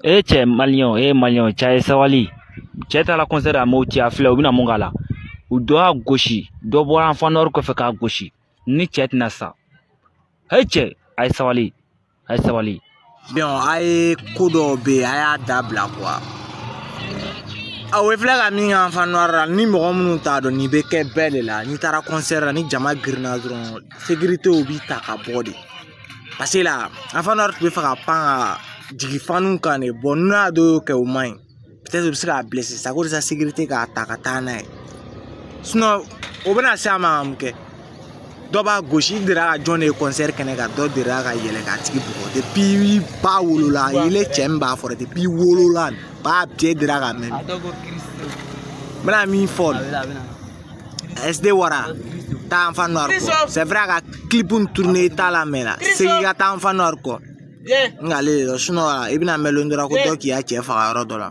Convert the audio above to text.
cɛ maliyɛn cɛ ye sabali cɛ taara concert a m'o ci a filɛ u bɛna mun k'a la u dɔ y'a gosi dɔ bɔra Enfant Noir kɔfɛ k'a gosi ni cɛ tɛna sa cɛ a ye sabali a ye ko dɔw bɛ yen a y'a dabila quoi o filɛ ka min kɛ Enfant Noir la ni mɔgɔ minnu t'a dɔn nin bɛ kɛ bɛɛ de la n'i taara concert la ni jama girinna dɔrɔn sécurité b'i ta ka bɔ de parce que la Enfant Noir tun bɛ fɛ ka pan ka jigin faniw kan de n'u y'a dɔw y'o kɛ o man ɲi peut-être u bɛ se k'a blesser sa ko de sa sécurité k'a ta ka taa n'a ye sinon o bɛna se a ma mun kɛ dɔ b'a gosi i dira ka jɔn de ye concert kɛnɛ kan dɔ dira ka yɛlɛ k'a tigi bugɔ depuis ba wolola ile cɛ min b'a fɔra depuis wolola ba bɛɛ dira ka mɛn n bɛna min fɔ SD Wara taa Enfant Noir kɔ c'est vrai ka clip tourner t'a la mɛn la segin ka taa Enfant Noir kɔ n k'ale de dɔn sinon i bɛna mɛn lon dɔrɔn ko dɔ k'i ya cɛ faga yɔrɔ dɔ la